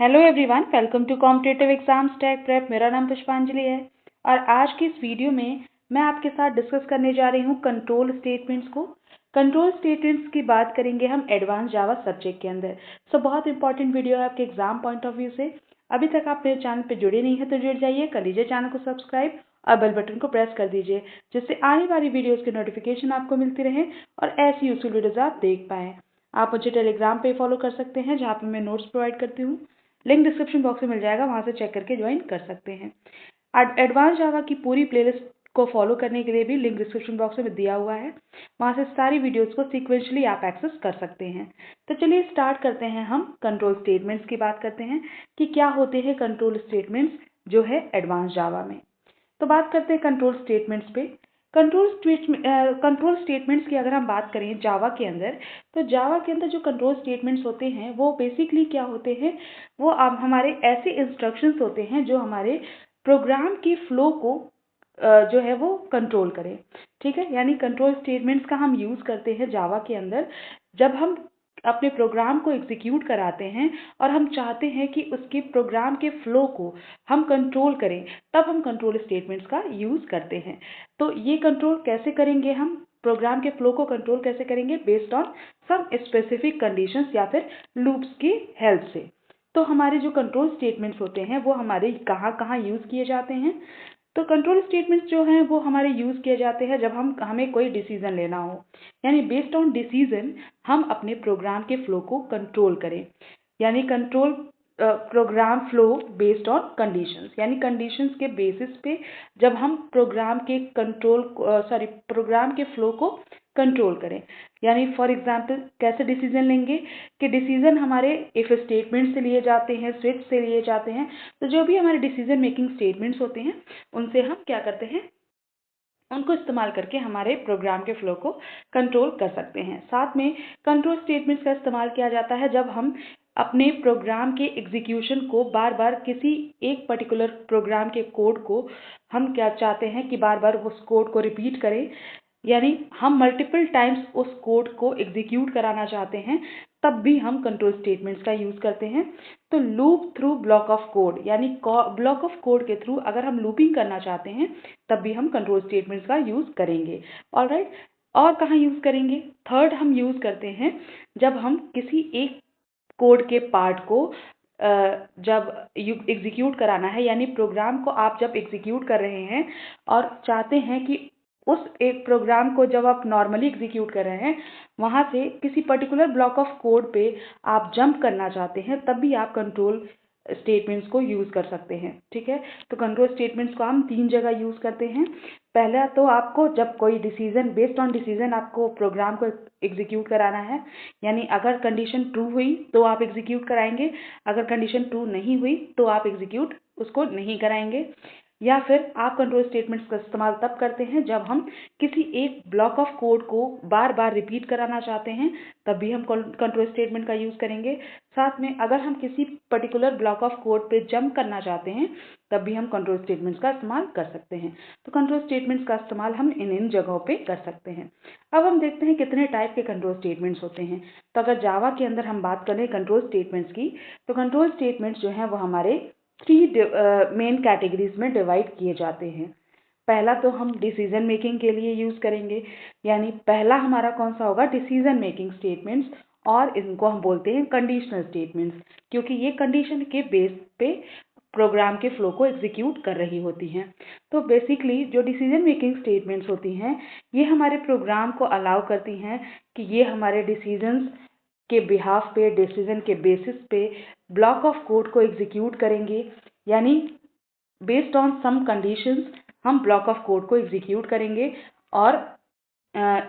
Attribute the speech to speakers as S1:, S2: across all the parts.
S1: Hello everyone, welcome to competitive exams tech prep. मेरा नाम पुष्पांजलि है और आज की इस वीडियो में मैं आपके साथ डिस्कस करने जा रही हूँ कंट्रोल स्टेटमेंट्स को। कंट्रोल स्टेटमेंट्स की बात करेंगे हम एडवांस जावा सब्जेक्ट के अंदर। बहुत इंपॉर्टेंट वीडियो है आपके एग्जाम पॉइंट ऑफ व्यू से। अभी तक आप मेरे चैनल पर जुड़े नहीं है तो जुड़ जाइए, कर लीजिए चैनल को सब्सक्राइब और बेल बटन को प्रेस कर दीजिए, जिससे आने वाली वीडियोज़ की नोटिफिकेशन आपको मिलती रहे और ऐसी यूजफुल वीडियोज़ आप देख पाएँ। आप मुझे टेलीग्राम पे फॉलो कर सकते हैं, जहाँ पे मैं नोट्स प्रोवाइड करती हूँ। लिंक डिस्क्रिप्शन बॉक्स में मिल जाएगा, वहां से चेक करके ज्वाइन कर सकते हैं। एडवांस जावा की पूरी प्लेलिस्ट को फॉलो करने के लिए भी लिंक डिस्क्रिप्शन बॉक्स में दिया हुआ है, वहां से सारी वीडियोस को सीक्वेंशली आप एक्सेस कर सकते हैं। तो चलिए स्टार्ट करते हैं। हम कंट्रोल स्टेटमेंट्स की बात करते हैं कि क्या होते हैं कंट्रोल स्टेटमेंट्स जो है एडवांस जावा में। तो बात करते हैं कंट्रोल स्टेटमेंट्स पे। कंट्रोल स्टेटमेंट्स की अगर हम बात करें जावा के अंदर, तो जावा के अंदर जो कंट्रोल स्टेटमेंट्स होते हैं वो बेसिकली क्या होते हैं, वो आप हमारे ऐसे इंस्ट्रक्शंस होते हैं जो हमारे प्रोग्राम की फ्लो को जो है वो कंट्रोल करें। ठीक है, यानी कंट्रोल स्टेटमेंट्स का हम यूज़ करते हैं जावा के अंदर जब हम अपने प्रोग्राम को एग्जीक्यूट कराते हैं और हम चाहते हैं कि उसके प्रोग्राम के फ्लो को हम कंट्रोल करें, तब हम कंट्रोल स्टेटमेंट्स का यूज़ करते हैं। तो ये कंट्रोल कैसे करेंगे, हम प्रोग्राम के फ्लो को कंट्रोल कैसे करेंगे, based on some specific conditions या फिर लूप्स की हेल्प से। तो हमारे जो कंट्रोल स्टेटमेंट्स होते हैं वो हमारे कहाँ कहाँ यूज़ किए जाते हैं। तो कंट्रोल स्टेटमेंट्स जो हैं वो हमारे यूज़ किए जाते हैं जब हमें कोई डिसीजन लेना हो, यानी बेस्ड ऑन डिसीजन हम अपने प्रोग्राम के फ्लो को कंट्रोल करें। यानी control program flow based on conditions, यानी कंडीशंस के बेसिस पे जब हम प्रोग्राम के फ्लो को कंट्रोल करें। यानी फॉर एग्जांपल कैसे डिसीजन लेंगे कि डिसीजन हमारे इफ स्टेटमेंट से लिए जाते हैं, स्विच से लिए जाते हैं। तो जो भी हमारे डिसीजन मेकिंग स्टेटमेंट्स होते हैं उनसे हम क्या करते हैं, उनको इस्तेमाल करके हमारे प्रोग्राम के फ्लो को कंट्रोल कर सकते हैं। साथ में कंट्रोल स्टेटमेंट्स का इस्तेमाल किया जाता है जब हम अपने प्रोग्राम के एग्जीक्यूशन को बार बार किसी एक पर्टिकुलर प्रोग्राम के कोड को हम क्या चाहते हैं कि बार बार उस कोड को रिपीट करें, यानी हम मल्टीपल टाइम्स उस कोड को एग्जीक्यूट कराना चाहते हैं, तब भी हम कंट्रोल स्टेटमेंट्स का यूज़ करते हैं। तो loop through block of code, यानी ब्लॉक ऑफ कोड के थ्रू अगर हम लूपिंग करना चाहते हैं तब भी हम कंट्रोल स्टेटमेंट्स का यूज़ करेंगे। ऑलराइट, और कहाँ यूज़ करेंगे, थर्ड हम यूज़ करते हैं जब हम किसी एक कोड के पार्ट को जब एग्जीक्यूट कराना है, यानी प्रोग्राम को आप जब एग्जीक्यूट कर रहे हैं और चाहते हैं कि उस एक प्रोग्राम को जब आप नॉर्मली एग्जीक्यूट कर रहे हैं वहाँ से किसी पर्टिकुलर ब्लॉक ऑफ कोड पे आप जंप करना चाहते हैं, तब भी आप कंट्रोल स्टेटमेंट्स को यूज़ कर सकते हैं। ठीक है, तो कंट्रोल स्टेटमेंट्स को हम 3 जगह यूज़ करते हैं। पहला तो आपको जब कोई डिसीजन बेस्ड ऑन डिसीजन आपको प्रोग्राम को एग्जीक्यूट कराना है, यानी अगर कंडीशन ट्रू हुई तो आप एग्जीक्यूट कराएंगे, अगर कंडीशन ट्रू नहीं हुई तो आप एग्जीक्यूट उसको नहीं कराएंगे। या फिर आप कंट्रोल स्टेटमेंट्स का इस्तेमाल तब करते हैं जब हम किसी एक ब्लॉक ऑफ कोड को बार बार रिपीट कराना चाहते हैं, तब भी हम कंट्रोल स्टेटमेंट का यूज़ करेंगे। साथ में अगर हम किसी पर्टिकुलर ब्लॉक ऑफ कोड पे जंप करना चाहते हैं तब भी हम कंट्रोल स्टेटमेंट्स का इस्तेमाल कर सकते हैं। तो कंट्रोल स्टेटमेंट्स का इस्तेमाल हम इन जगहों पे कर सकते हैं। अब हम देखते हैं कितने टाइप के कंट्रोल स्टेटमेंट्स होते हैं। तो अगर जावा के अंदर हम बात करें कंट्रोल स्टेटमेंट्स की, तो कंट्रोल स्टेटमेंट्स जो हैं वो हमारे 3 मेन कैटेगरीज में डिवाइड किए जाते हैं। पहला तो हम डिसीजन मेकिंग के लिए यूज़ करेंगे, यानी पहला हमारा कौन सा होगा, डिसीजन मेकिंग स्टेटमेंट्स, और इनको हम बोलते हैं कंडीशनल स्टेटमेंट्स, क्योंकि ये कंडीशन के बेस पे प्रोग्राम के फ्लो को एग्जीक्यूट कर रही होती हैं। तो बेसिकली जो डिसीजन मेकिंग स्टेटमेंट्स होती हैं ये हमारे प्रोग्राम को अलाउ करती हैं कि ये हमारे डिसीजंस के बिहाफ पे, डिसीजन के बेसिस पे ब्लॉक ऑफ कोड को एग्जीक्यूट करेंगे, यानी बेस्ड ऑन सम कंडीशंस हम ब्लॉक ऑफ कोड को एग्जीक्यूट करेंगे। और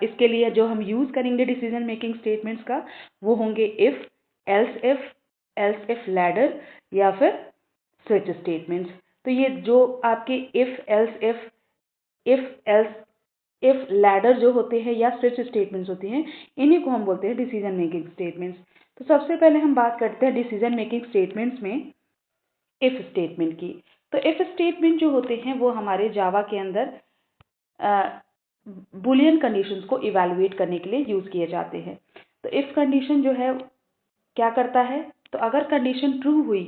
S1: इसके लिए जो हम यूज़ करेंगे डिसीजन मेकिंग स्टेटमेंट्स का वो होंगे इफ़, एल्स इफ लैडर या फिर स्विच स्टेटमेंट्स। तो ये जो आपके इफ लैडर जो होते हैं या स्विच स्टेटमेंट्स होती हैं, इन्हीं को हम बोलते हैं डिसीजन मेकिंग स्टेटमेंट्स। तो सबसे पहले हम बात करते हैं डिसीजन मेकिंग स्टेटमेंट्स में इफ स्टेटमेंट की। तो इफ स्टेटमेंट जो होते हैं वो हमारे जावा के अंदर बुलियन कंडीशंस को इवैल्यूएट करने के लिए यूज़ किए जाते हैं। तो इफ कंडीशन जो है क्या करता है, तो अगर कंडीशन ट्रू हुई,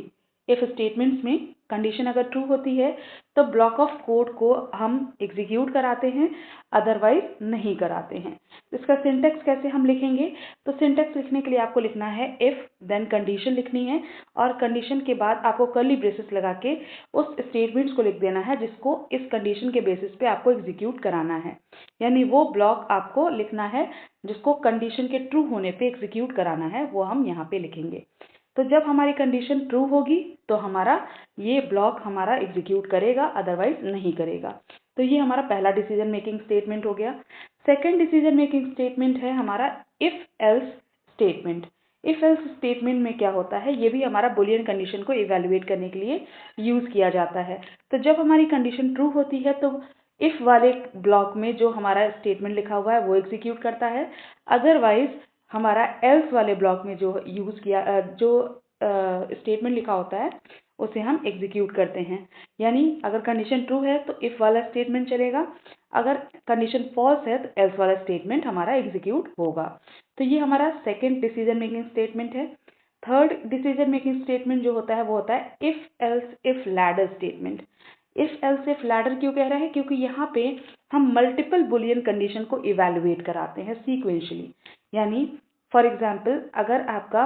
S1: इफ स्टेटमेंट्स में कंडीशन अगर ट्रू होती है तो ब्लॉक ऑफ कोड को हम एग्जीक्यूट कराते हैं, अदरवाइज नहीं कराते हैं। इसका सिंटैक्स कैसे हम लिखेंगे? तो सिंटैक्स लिखने के लिए आपको लिखना है इफ देन कंडीशन लिखनी है, और कंडीशन के बाद आपको कर्ली ब्रेसेस लगा के उस स्टेटमेंट्स को लिख देना है जिसको इस कंडीशन के बेसिस पे आपको एग्जीक्यूट कराना है। यानी वो ब्लॉक आपको लिखना है जिसको कंडीशन के ट्रू होने पे एग्जीक्यूट कराना है, वो हम यहाँ पे लिखेंगे। तो जब हमारी कंडीशन ट्रू होगी तो हमारा ये ब्लॉक हमारा एग्जीक्यूट करेगा, अदरवाइज नहीं करेगा। तो ये हमारा पहला डिसीजन मेकिंग स्टेटमेंट हो गया। सेकंड डिसीजन मेकिंग स्टेटमेंट है हमारा if else statement. If else statement में क्या होता है, ये भी हमारा बुलियन कंडीशन को इवैल्यूएट करने के लिए यूज किया जाता है। तो जब हमारी कंडीशन ट्रू होती है तो इफ वाले ब्लॉक में जो हमारा स्टेटमेंट लिखा हुआ है वो एग्जीक्यूट करता है, अदरवाइज हमारा एल्स वाले ब्लॉक में जो यूज किया जो स्टेटमेंट लिखा होता है उसे हम एग्जीक्यूट करते हैं। यानी अगर कंडीशन ट्रू है तो इफ वाला स्टेटमेंट चलेगा, अगर कंडीशन फॉल्स है तो एल्स वाला स्टेटमेंट हमारा एग्जीक्यूट होगा। तो ये हमारा सेकंड डिसीजन मेकिंग स्टेटमेंट है। थर्ड डिसीजन मेकिंग स्टेटमेंट जो होता है वो होता है if else if ladder statement. If else if ladder क्यों कह रहा है? क्योंकि यहाँ पे हम मल्टीपल बुलियन कंडीशन को इवैल्यूएट कराते हैं सीक्वेंशियली। यानी फॉर एग्जाम्पल अगर आपका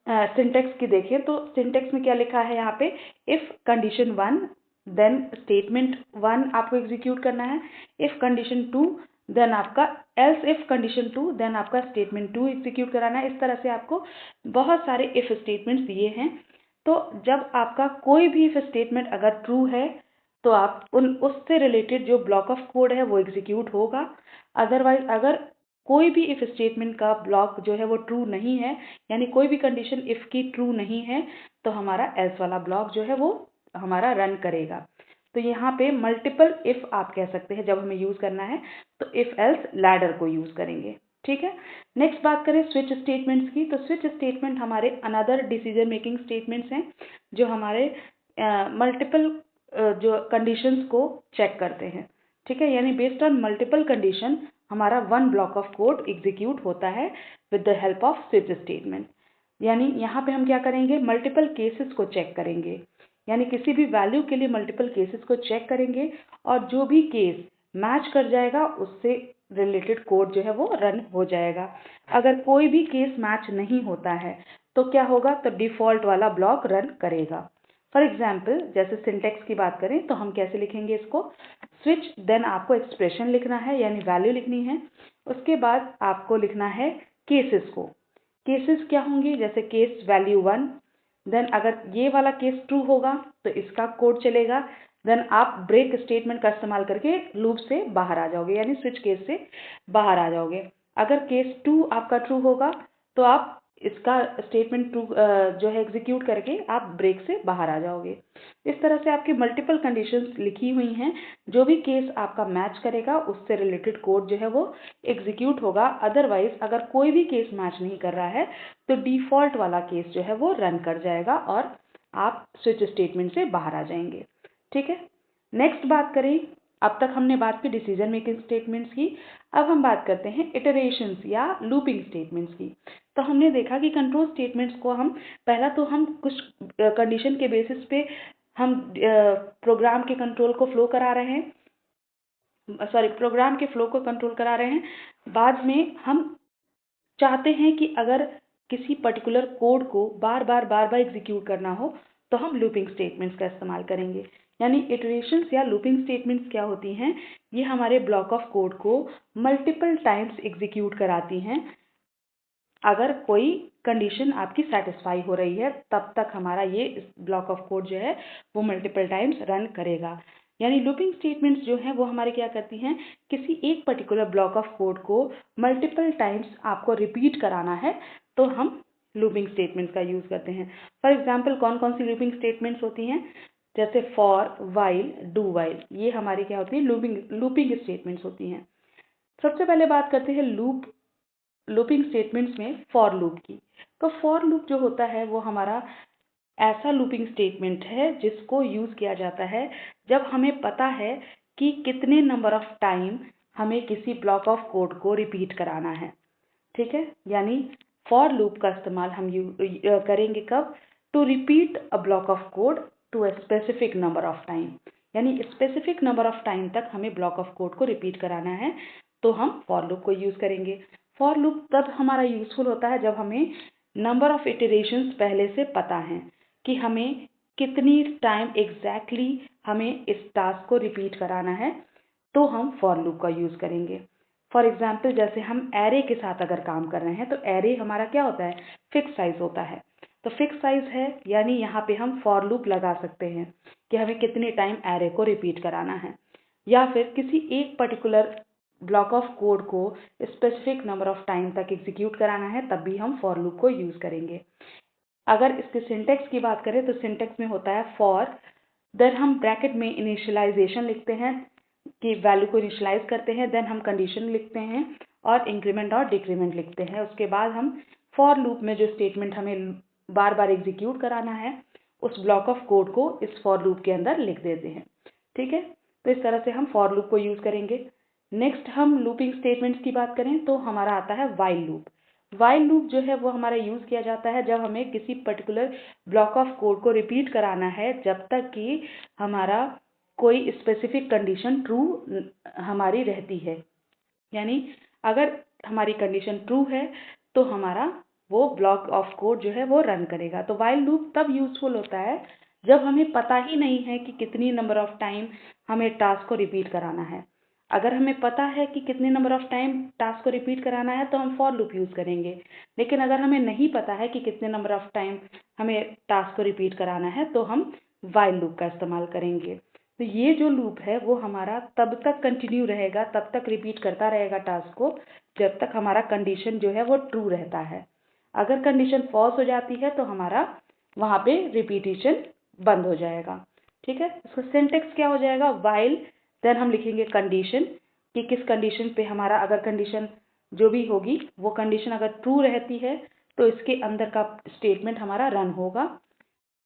S1: सिंटेक्स की देखें तो सिंटेक्स में क्या लिखा है यहाँ पे, इफ कंडीशन 1 देन स्टेटमेंट 1 आपको एग्जीक्यूट करना है, इफ कंडीशन 2 देन आपका एल्स इफ कंडीशन 2 देन आपका स्टेटमेंट 2 एग्जीक्यूट कराना है। इस तरह से आपको बहुत सारे इफ स्टेटमेंट्स दिए हैं। तो जब आपका कोई भी इफ स्टेटमेंट अगर ट्रू है तो आप उससे रिलेटेड जो ब्लॉक ऑफ कोड है वो एग्जीक्यूट होगा। अदरवाइज अगर कोई भी इफ स्टेटमेंट का ब्लॉक जो है वो ट्रू नहीं है, यानी कोई भी कंडीशन इफ की ट्रू नहीं है, तो हमारा एल्स वाला ब्लॉक जो है वो हमारा रन करेगा। तो यहाँ पे मल्टीपल इफ आप कह सकते हैं जब हमें यूज करना है तो इफ एल्स लैडर को यूज करेंगे। ठीक है। नेक्स्ट बात करें स्विच स्टेटमेंट्स की। तो स्विच स्टेटमेंट हमारे अनदर डिसीजन मेकिंग स्टेटमेंट्स हैं जो हमारे मल्टीपल जो कंडीशंस को चेक करते हैं। ठीक है। यानी बेस्ड ऑन मल्टीपल कंडीशन हमारा one block of code execute होता है with the help off switch statement. यानी यहाँ पे हम क्या करेंगे, मल्टीपल केसेस को चेक करेंगे। यानी किसी भी वैल्यू के लिए मल्टीपल केसेस को चेक करेंगे और जो भी केस मैच कर जाएगा उससे रिलेटेड कोड जो है वो रन हो जाएगा। अगर कोई भी केस मैच नहीं होता है तो क्या होगा, तो डिफॉल्ट वाला ब्लॉक रन करेगा। फॉर एग्जाम्पल जैसे सिंटेक्स की बात करें तो हम कैसे लिखेंगे इसको, स्विच देन आपको एक्सप्रेशन लिखना है यानी वैल्यू लिखनी है। उसके बाद आपको लिखना है केसेस को। केसेस क्या होंगे, जैसे केस वैल्यू 1, देन अगर ये वाला केस ट्रू होगा तो इसका कोड चलेगा, देन आप ब्रेक स्टेटमेंट का इस्तेमाल करके लूप से बाहर आ जाओगे, यानी स्विच केस से बाहर आ जाओगे। अगर केस 2 आपका ट्रू होगा तो आप इसका स्टेटमेंट ट्रू जो है एग्जीक्यूट करके आप ब्रेक से बाहर आ जाओगे। इस तरह से आपकी मल्टीपल कंडीशंस लिखी हुई हैं, जो भी केस आपका मैच करेगा उससे रिलेटेड कोड जो है वो एग्जीक्यूट होगा। अदरवाइज अगर कोई भी केस मैच नहीं कर रहा है तो डिफॉल्ट वाला केस जो है वो रन कर जाएगा और आप स्विच स्टेटमेंट से बाहर आ जाएंगे। ठीक है। नेक्स्ट बात करें, अब तक हमने बात की डिसीजन मेकिंग स्टेटमेंट्स की, अब हम बात करते हैं इटरेशंस या लूपिंग स्टेटमेंट्स की। तो हमने देखा कि कंट्रोल स्टेटमेंट्स को हम पहला तो हम कुछ कंडीशन के बेसिस पे हम प्रोग्राम के कंट्रोल को फ्लो करा रहे हैं, प्रोग्राम के फ्लो को कंट्रोल करा रहे हैं। बाद में हम चाहते हैं कि अगर किसी पर्टिकुलर कोड को बार बार एग्जीक्यूट करना हो तो हम लूपिंग स्टेटमेंट्स का इस्तेमाल करेंगे। यानी इटरेशंस या लूपिंग स्टेटमेंट्स क्या होती हैं, ये हमारे ब्लॉक ऑफ कोड को मल्टीपल टाइम्स एग्जीक्यूट कराती हैं। अगर कोई कंडीशन आपकी सेटिस्फाई हो रही है तब तक हमारा ये ब्लॉक ऑफ कोड जो है वो मल्टीपल टाइम्स रन करेगा। यानी लूपिंग स्टेटमेंट्स जो हैं वो हमारे क्या करती हैं, किसी एक पर्टिकुलर ब्लॉक ऑफ कोड को मल्टीपल टाइम्स आपको रिपीट कराना है तो हम लूपिंग स्टेटमेंट्स का यूज करते हैं। फॉर एग्जाम्पल कौन कौन सी लूपिंग स्टेटमेंट्स होती हैं, जैसे फॉर, वाइल, डू वाइल, ये हमारी क्या होती है, लूपिंग स्टेटमेंट्स होती हैं। सबसे पहले बात करते हैं लूपिंग स्टेटमेंट्स में फॉर लूप की। तो फॉर लूप जो होता है वो हमारा ऐसा लूपिंग स्टेटमेंट है जिसको यूज किया जाता है जब हमें पता है कि कितने नंबर ऑफ टाइम हमें किसी ब्लॉक ऑफ कोड को रिपीट कराना है। ठीक है। यानी फॉर लूप का इस्तेमाल हम करेंगे कब? To repeat a block of code to a specific number of time, यानी स्पेसिफिक नंबर ऑफ टाइम तक हमें ब्लॉक ऑफ कोड को रिपीट कराना है, तो हम फॉर लूप को यूज़ करेंगे। फॉर लूप तब हमारा यूजफुल होता है जब हमें नंबर ऑफ इटरेशंस पहले से पता है कि हमें कितनी टाइम एग्जैक्टली हमें इस टास्क को रिपीट कराना है, तो हम फॉर लूप का यूज़ करेंगे। फॉर एग्जाम्पल जैसे हम एरे के साथ अगर काम कर रहे हैं तो एरे हमारा क्या होता है? फिक्स साइज होता है। तो फिक्स साइज है यानी यहाँ पे हम फॉर लूप लगा सकते हैं कि हमें कितने टाइम एरे को रिपीट कराना है, या फिर किसी एक पर्टिकुलर ब्लॉक ऑफ कोड को स्पेसिफिक नंबर ऑफ टाइम तक एग्जीक्यूट कराना है, तब भी हम फॉर लूप को यूज़ करेंगे। अगर इसके सिंटेक्स की बात करें तो सिंटेक्स में होता है फॉर, देन हम ब्रैकेट में इनिशियलाइजेशन लिखते हैं कि वैल्यू को इनिशियलाइज करते हैं, देन हम कंडीशन लिखते हैं और इंक्रीमेंट और डिक्रीमेंट लिखते हैं। उसके बाद हम फॉर लूप में जो स्टेटमेंट हमें बार बार एग्जीक्यूट कराना है उस ब्लॉक ऑफ कोड को इस फॉर लूप के अंदर लिख देते हैं। ठीक है, तो इस तरह से हम फॉर लूप को यूज़ करेंगे। नेक्स्ट हम लूपिंग स्टेटमेंट्स की बात करें तो हमारा आता है वाइल लूप। वाइल लूप जो है वो हमारा यूज़ किया जाता है जब हमें किसी पर्टिकुलर ब्लॉक ऑफ कोड को रिपीट कराना है जब तक कि हमारा कोई स्पेसिफिक कंडीशन ट्रू हमारी रहती है। यानी अगर हमारी कंडीशन ट्रू है तो हमारा वो ब्लॉक ऑफ कोड जो है वो रन करेगा। तो वाइल लूप तब यूजफुल होता है जब हमें पता ही नहीं है कि कितनी नंबर ऑफ टाइम हमें टास्क को रिपीट कराना है। अगर हमें पता है कि कितने नंबर ऑफ टाइम टास्क को रिपीट कराना है तो हम फॉर लूप यूज़ करेंगे, लेकिन अगर हमें नहीं पता है कि कितने नंबर ऑफ टाइम हमें टास्क को रिपीट कराना है तो हम वाइल लूप का इस्तेमाल करेंगे। तो ये जो लूप है वो हमारा तब तक कंटिन्यू रहेगा, तब तक रिपीट करता रहेगा टास्क को जब तक हमारा कंडीशन जो है वो ट्रू रहता है। अगर कंडीशन फॉल्स हो जाती है तो हमारा वहाँ पे रिपीटिशन बंद हो जाएगा। ठीक है, इसका सिंटेक्स क्या हो जाएगा? वाइल, देन हम लिखेंगे कंडीशन कि किस कंडीशन पे हमारा, अगर कंडीशन जो भी होगी वो कंडीशन अगर ट्रू रहती है तो इसके अंदर का स्टेटमेंट हमारा रन होगा,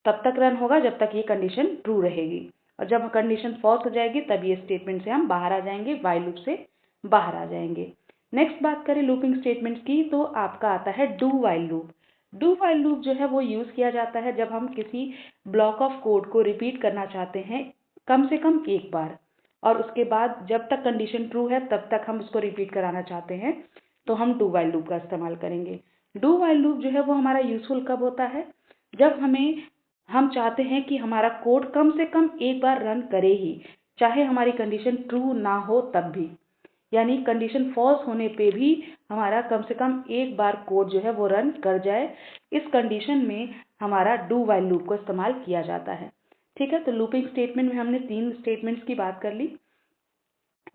S1: तब तक रन होगा जब तक ये कंडीशन ट्रू रहेगी, और जब कंडीशन फॉल्स हो जाएगी तब ये स्टेटमेंट से हम बाहर आ जाएंगे, वाइल लूप से बाहर आ जाएंगे। नेक्स्ट बात करें लूपिंग स्टेटमेंट्स की तो आपका आता है do while loop. Do while loop जो है वो यूज़ किया जाता है जब हम किसी ब्लॉक ऑफ कोड को रिपीट करना चाहते हैं कम से कम एक बार, और उसके बाद जब तक कंडीशन ट्रू है तब तक हम उसको रिपीट कराना चाहते हैं, तो हम डू वाइल लूप का इस्तेमाल करेंगे। डू वाइल लूप जो है वो हमारा यूजफुल कब होता है? जब हम चाहते हैं कि हमारा कोड कम से कम एक बार रन करे ही, चाहे हमारी कंडीशन ट्रू ना हो तब भी, यानी कंडीशन फॉल्स होने पे भी हमारा कम से कम एक बार कोड जो है वो रन कर जाए। इस कंडीशन में हमारा डू वाइल लूप को इस्तेमाल किया जाता है। ठीक है, तो लूपिंग स्टेटमेंट में हमने 3 स्टेटमेंट्स की बात कर ली।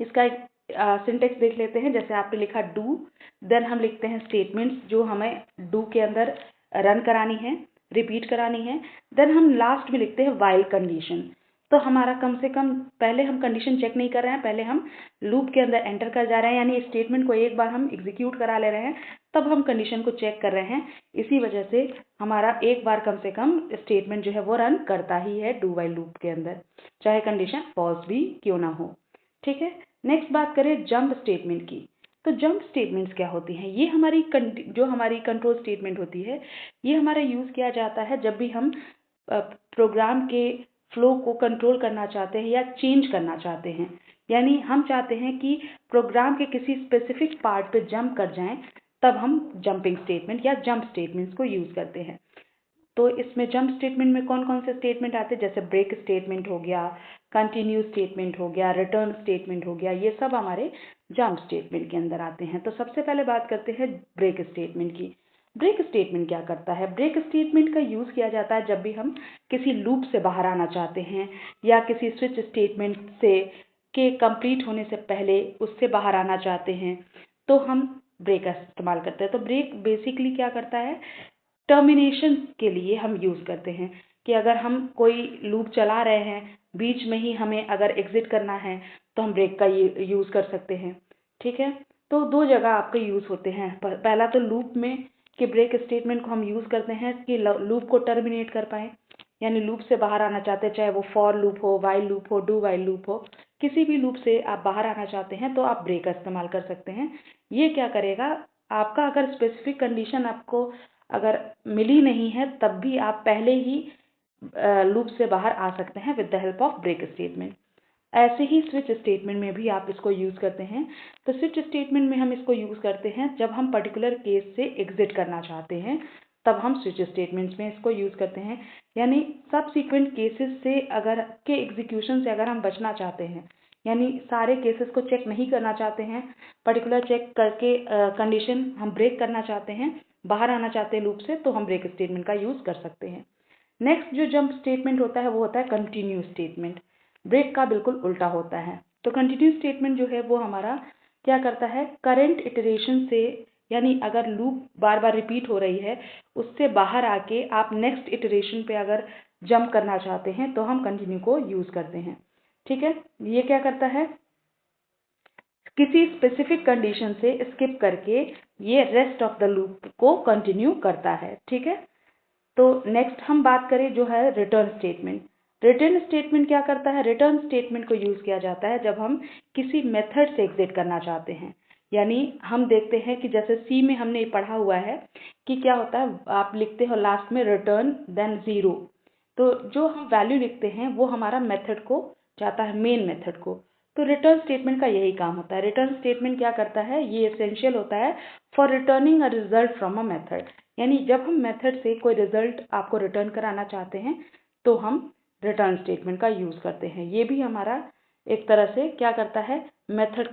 S1: इसका एक सिंटेक्स देख लेते हैं। जैसे आपने लिखा डू, देन हम लिखते हैं स्टेटमेंट्स जो हमें डू के अंदर रन करानी है, रिपीट करानी है, देन हम लास्ट में लिखते हैं वाइल कंडीशन। तो हमारा कम से कम पहले हम कंडीशन चेक नहीं कर रहे हैं, पहले हम लूप के अंदर एंटर कर जा रहे हैं, यानी स्टेटमेंट को एक बार हम एग्जीक्यूट करा ले रहे हैं, तब हम कंडीशन को चेक कर रहे हैं। इसी वजह से हमारा एक बार कम से कम स्टेटमेंट जो है वो रन करता ही है डू वाइल लूप के अंदर, चाहे कंडीशन फॉल्स भी क्यों ना हो। ठीक है, नेक्स्ट बात करें जंप स्टेटमेंट की। तो जंप स्टेटमेंट्स क्या होती हैं? ये जो हमारी कंट्रोल स्टेटमेंट होती है, ये हमारा यूज़ किया जाता है जब भी हम प्रोग्राम के फ्लो को कंट्रोल करना चाहते हैं या चेंज करना चाहते हैं। यानी हम चाहते हैं कि प्रोग्राम के किसी स्पेसिफिक पार्ट पे जंप कर जाएं, तब हम जंपिंग स्टेटमेंट या जंप स्टेटमेंट्स को यूज़ करते हैं। तो इसमें जंप स्टेटमेंट में कौन कौन से स्टेटमेंट आते हैं? जैसे ब्रेक स्टेटमेंट हो गया, कंटिन्यू स्टेटमेंट हो गया, रिटर्न स्टेटमेंट हो गया, ये सब हमारे जंप स्टेटमेंट के अंदर आते हैं। तो सबसे पहले बात करते हैं ब्रेक स्टेटमेंट की। ब्रेक स्टेटमेंट क्या करता है? ब्रेक स्टेटमेंट का यूज़ किया जाता है जब भी हम किसी लूप से बाहर आना चाहते हैं या किसी स्विच स्टेटमेंट से के कंप्लीट होने से पहले उससे बाहर आना चाहते हैं, तो हम ब्रेक का इस्तेमाल करते हैं। तो ब्रेक बेसिकली क्या करता है? टर्मिनेशन के लिए हम यूज़ करते हैं कि अगर हम कोई लूप चला रहे हैं, बीच में ही हमें अगर एग्जिट करना है तो हम ब्रेक का यूज़ कर सकते हैं। ठीक है, तो दो जगह आपके यूज़ होते हैं। पहला तो लूप में कि ब्रेक स्टेटमेंट को हम यूज़ करते हैं कि लूप को टर्मिनेट कर पाएँ, यानी लूप से बाहर आना चाहते हैं, चाहे वो फॉर लूप हो, वाइल लूप हो, डू वाइल लूप हो, किसी भी लूप से आप बाहर आना चाहते हैं तो आप ब्रेक का इस्तेमाल कर सकते हैं। ये क्या करेगा? आपका अगर स्पेसिफिक कंडीशन आपको अगर मिली नहीं है तब भी आप पहले ही लूप से बाहर आ सकते हैं with the help of break statement. ऐसे ही स्विच स्टेटमेंट में भी आप इसको यूज़ करते हैं। तो स्विच स्टेटमेंट में हम इसको यूज़ करते हैं जब हम पर्टिकुलर केस से एग्जिट करना चाहते हैं, तब हम स्विच स्टेटमेंट्स में इसको यूज़ करते हैं। यानी सबसीक्वेंट केसेस से अगर के एग्जीक्यूशन से अगर हम बचना चाहते हैं, यानी सारे केसेस को चेक नहीं करना चाहते हैं, पर्टिकुलर चेक करके कंडीशन हम ब्रेक करना चाहते हैं, बाहर आना चाहते हैं लूप से, तो हम ब्रेक स्टेटमेंट का यूज़ कर सकते हैं। नेक्स्ट जो जंप स्टेटमेंट होता है वो होता है कंटिन्यू स्टेटमेंट। ब्रेक का बिल्कुल उल्टा होता है। तो कंटिन्यू स्टेटमेंट जो है वो हमारा क्या करता है, करंट इटरेशन से, यानी अगर लूप बार बार रिपीट हो रही है उससे बाहर आके आप नेक्स्ट इटरेशन पे अगर जंप करना चाहते हैं तो हम कंटिन्यू को यूज़ करते हैं। ठीक है, ये क्या करता है, किसी स्पेसिफिक कंडीशन से स्किप करके ये रेस्ट ऑफ द लूप को कंटिन्यू करता है। ठीक है, तो नेक्स्ट हम बात करें जो है रिटर्न स्टेटमेंट। रिटर्न स्टेटमेंट क्या करता है, रिटर्न स्टेटमेंट को यूज़ किया जाता है जब हम किसी मेथड से एग्जिट करना चाहते हैं। यानी हम देखते हैं कि जैसे सी में हमने पढ़ा हुआ है कि क्या होता है, आप लिखते हो लास्ट में रिटर्न देन 0, तो जो हम वैल्यू लिखते हैं वो हमारा मेथड को जाता है, मेन मेथड को। तो रिटर्न स्टेटमेंट का यही काम होता है। रिटर्न स्टेटमेंट क्या करता है, ये एसेंशियल होता है for returning a result from a method. यानी जब हम मेथड से कोई रिजल्ट आपको रिटर्न कराना चाहते हैं तो हम रिटर्न स्टेटमेंट का यूज़ करते हैं। ये भी हमारा एक तरह से क्या करता है, मेथड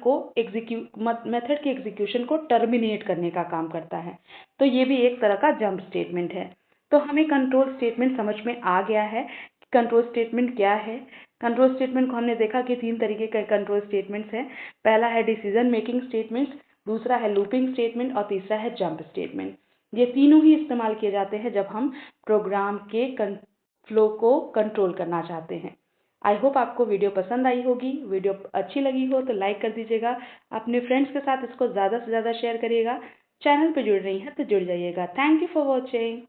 S1: के एग्जीक्यूशन को टर्मिनेट करने का काम करता है। तो ये भी एक तरह का जंप स्टेटमेंट है। तो हमें कंट्रोल स्टेटमेंट समझ में आ गया है कि कंट्रोल स्टेटमेंट क्या है। कंट्रोल स्टेटमेंट को हमने देखा कि 3 तरीके के कंट्रोल स्टेटमेंट्स हैं। पहला है डिसीजन मेकिंग स्टेटमेंट्स, दूसरा है लूपिंग स्टेटमेंट और तीसरा है जंप स्टेटमेंट। ये तीनों ही इस्तेमाल किए जाते हैं जब हम प्रोग्राम के फ्लो को कंट्रोल करना चाहते हैं। आई होप आपको वीडियो पसंद आई होगी। वीडियो अच्छी लगी हो तो लाइक कर दीजिएगा, अपने फ्रेंड्स के साथ इसको ज़्यादा से ज़्यादा शेयर करिएगा। चैनल पर जुड़ रही हैं तो जुड़ जाइएगा। Thank you for watching.